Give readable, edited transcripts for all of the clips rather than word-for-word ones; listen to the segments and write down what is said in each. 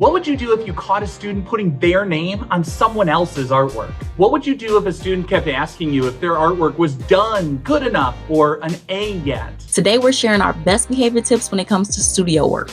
What would you do if you caught a student putting their name on someone else's artwork? What would you do if a student kept asking you if their artwork was done, good enough, or an A yet? Today we're sharing our best behavior tips when it comes to studio work.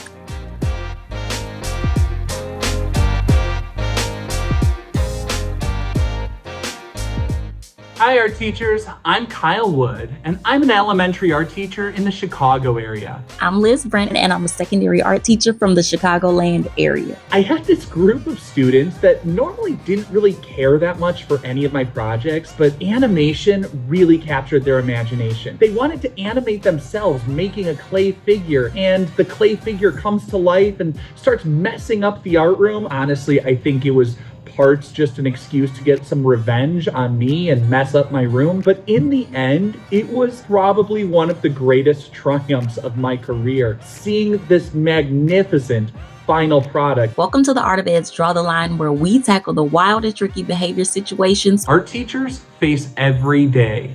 Hi art teachers, I'm Kyle Wood, and I'm an elementary art teacher in the Chicago area. I'm Liz Brent, and I'm a secondary art teacher from the Chicagoland area. I had this group of students that normally didn't really care that much for any of my projects, but animation really captured their imagination. They wanted to animate themselves making a clay figure, and the clay figure comes to life and starts messing up the art room. Honestly, I think it was parts just an excuse to get some revenge on me and mess up my room. But in the end, it was probably one of the greatest triumphs of my career, seeing this magnificent final product. Welcome to the Art of Ed's Draw the Line, where we tackle the wild and tricky behavior situations art teachers face every day.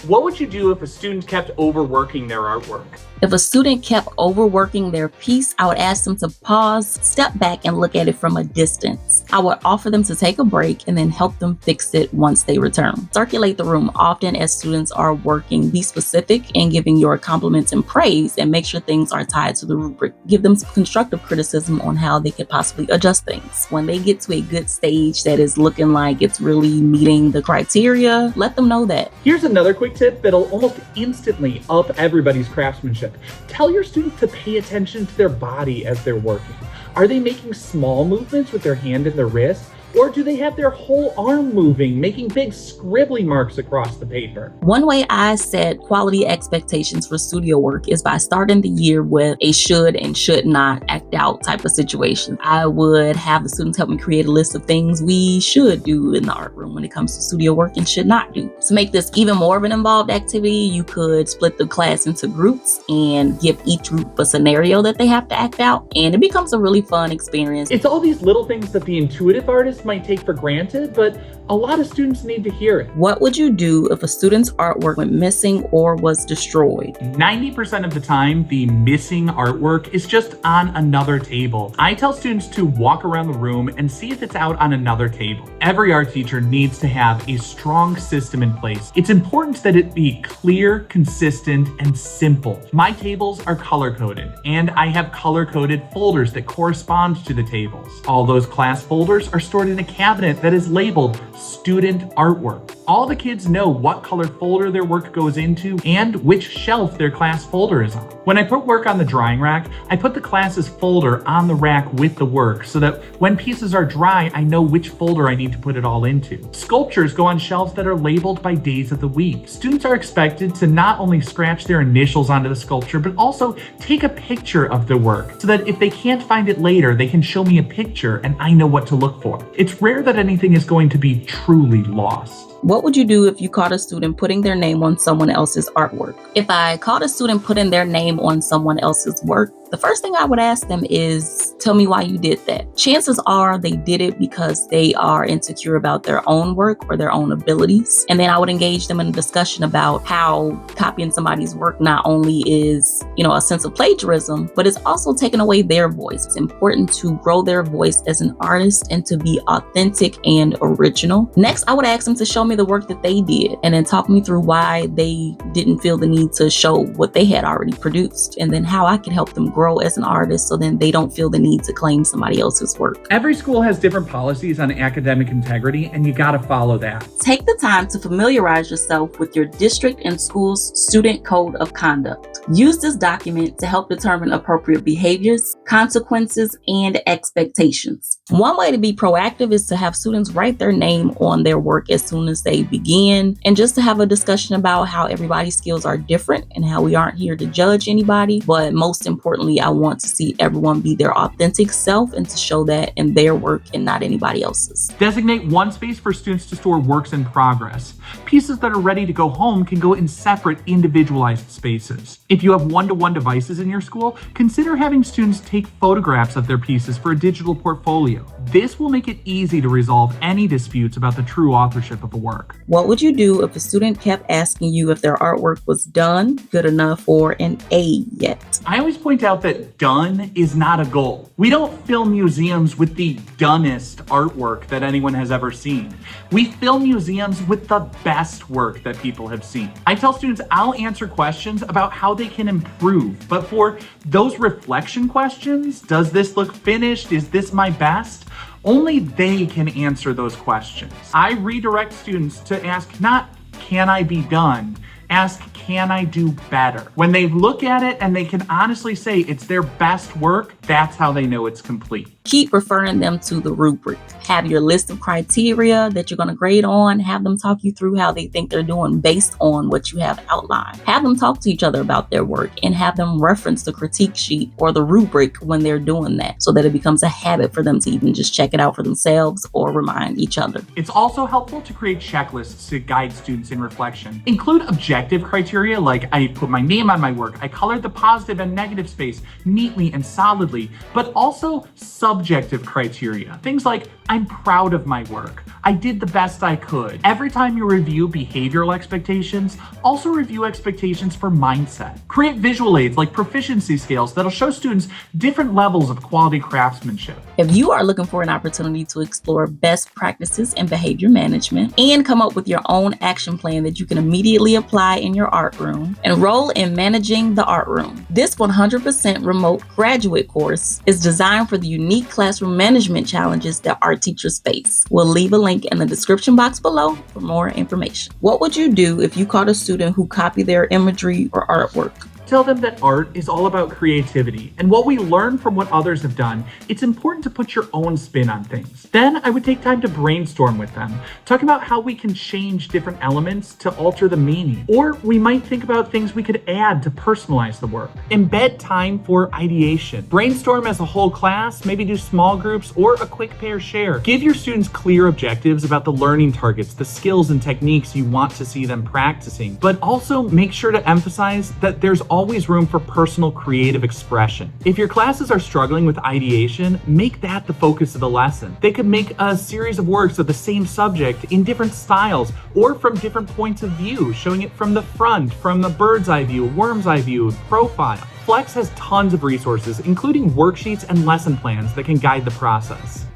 What would you do if a student kept overworking their artwork? If a student kept overworking their piece, I would ask them to pause, step back, and look at it from a distance. I would offer them to take a break and then help them fix it once they return. Circulate the room often as students are working. Be specific in giving your compliments and praise, and make sure things are tied to the rubric. Give them some constructive criticism on how they could possibly adjust things. When they get to a good stage that is looking like it's really meeting the criteria, let them know that. Here's another quick tip that'll almost instantly up everybody's craftsmanship. Tell your students to pay attention to their body as they're working. Are they making small movements with their hand and their wrist? Or do they have their whole arm moving, making big scribbly marks across the paper? One way I set quality expectations for studio work is by starting the year with a should and should not act out type of situation. I would have the students help me create a list of things we should do in the art room when it comes to studio work and should not do. To make this even more of an involved activity, you could split the class into groups and give each group a scenario that they have to act out, and it becomes a really fun experience. It's all these little things that the intuitive artist might take for granted, but a lot of students need to hear it. What would you do if a student's artwork went missing or was destroyed? 90% of the time, the missing artwork is just on another table. I tell students to walk around the room and see if it's out on another table. Every art teacher needs to have a strong system in place. It's important that it be clear, consistent, and simple. My tables are color-coded, and I have color-coded folders that correspond to the tables. All those class folders are stored in a cabinet that is labeled student artwork. All the kids know what color folder their work goes into and which shelf their class folder is on. When I put work on the drying rack, I put the class's folder on the rack with the work so that when pieces are dry, I know which folder I need to put it all into. Sculptures go on shelves that are labeled by days of the week. Students are expected to not only scratch their initials onto the sculpture, but also take a picture of the work so that if they can't find it later, they can show me a picture and I know what to look for. It's rare that anything is going to be truly lost. What would you do if you caught a student putting their name on someone else's artwork? If I caught a student putting their name on someone else's work, the first thing I would ask them is, tell me why you did that. Chances are they did it because they are insecure about their own work or their own abilities. And then I would engage them in a discussion about how copying somebody's work not only is, a sense of plagiarism, but it's also taking away their voice. It's important to grow their voice as an artist and to be authentic and original. Next, I would ask them to show me the work that they did and then talk me through why they didn't feel the need to show what they had already produced, and then how I can help them grow as an artist so then they don't feel the need to claim somebody else's work. Every school has different policies on academic integrity, and you gotta follow that. Take the time to familiarize yourself with your district and school's student code of conduct. Use this document to help determine appropriate behaviors, consequences, and expectations. One way to be proactive is to have students write their name on their work as soon as they begin, and just to have a discussion about how everybody's skills are different and how we aren't here to judge anybody, but most importantly, I want to see everyone be their authentic self and to show that in their work and not anybody else's. Designate one space for students to store works in progress. Pieces that are ready to go home can go in separate, individualized spaces. If you have one-to-one devices in your school, consider having students take photographs of their pieces for a digital portfolio. This will make it easy to resolve any disputes about the true authorship of a work. What would you do if a student kept asking you if their artwork was done, good enough, or an A yet? I always point out that done is not a goal. We don't fill museums with the dumbest artwork that anyone has ever seen. We fill museums with the best work that people have seen. I tell students I'll answer questions about how they can improve, but for those reflection questions, does this look finished? Is this my best? Only they can answer those questions. I redirect students to ask not, can I be done? Ask, can I do better? When they look at it and they can honestly say it's their best work, that's how they know it's complete. Keep referring them to the rubric. Have your list of criteria that you're going to grade on. Have them talk you through how they think they're doing based on what you have outlined. Have them talk to each other about their work and have them reference the critique sheet or the rubric when they're doing that so that it becomes a habit for them to even just check it out for themselves or remind each other. It's also helpful to create checklists to guide students in reflection. Include objective criteria like I put my name on my work, I colored the positive and negative space neatly and solidly, but also subjective criteria. Things like I'm proud of my work. I did the best I could. Every time you review behavioral expectations, also review expectations for mindset. Create visual aids like proficiency scales that'll show students different levels of quality craftsmanship. If you are looking for an opportunity to explore best practices in behavior management and come up with your own action plan that you can immediately apply in your art room, enroll in Managing the Art Room. This 100% remote graduate course is designed for the unique classroom management challenges that art teachers face. We'll leave a link in the description box below for more information. What would you do if you caught a student who copied their imagery or artwork? Tell them that art is all about creativity, and while we learn from what others have done, it's important to put your own spin on things. Then I would take time to brainstorm with them, talk about how we can change different elements to alter the meaning, or we might think about things we could add to personalize the work. Embed time for ideation. Brainstorm as a whole class, maybe do small groups or a quick pair share. Give your students clear objectives about the learning targets, the skills and techniques you want to see them practicing, but also make sure to emphasize that there's always room for personal creative expression. If your classes are struggling with ideation, make that the focus of the lesson. They could make a series of works of the same subject in different styles or from different points of view, showing it from the front, from the bird's eye view, worm's eye view, profile. Flex has tons of resources, including worksheets and lesson plans that can guide the process.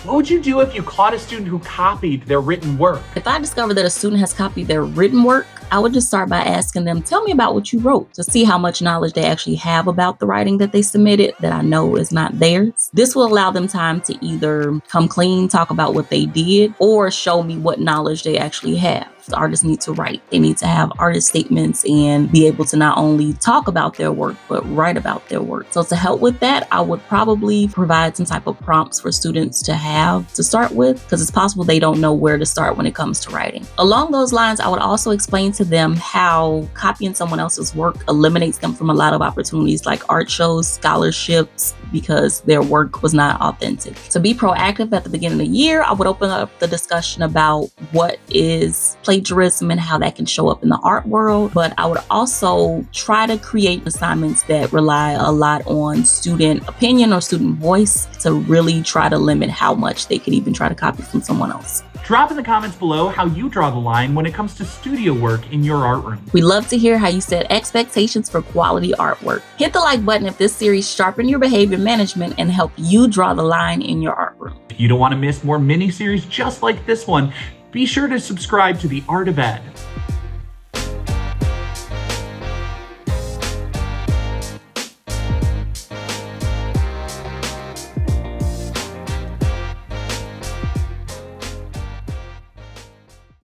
What would you do if you caught a student who copied their written work? If I discover that a student has copied their written work, I would just start by asking them, tell me about what you wrote, to see how much knowledge they actually have about the writing that they submitted that I know is not theirs. This will allow them time to either come clean, talk about what they did, or show me what knowledge they actually have. The artists need to write. They need to have artist statements and be able to not only talk about their work, but write about their work. So to help with that, I would probably provide some type of prompts for students to have to start with, because it's possible they don't know where to start when it comes to writing. Along those lines, I would also explain to them how copying someone else's work eliminates them from a lot of opportunities like art shows, scholarships, because their work was not authentic. To be proactive at the beginning of the year, I would open up the discussion about what is plagiarism and how that can show up in the art world. But I would also try to create assignments that rely a lot on student opinion or student voice to really try to limit how much they could even try to copy from someone else. Drop in the comments below how you draw the line when it comes to studio work in your art room. We love to hear how you set expectations for quality artwork. Hit the like button if this series sharpened your behavior management and helped you draw the line in your art room. If you don't want to miss more mini-series just like this one, be sure to subscribe to The Art of Ed.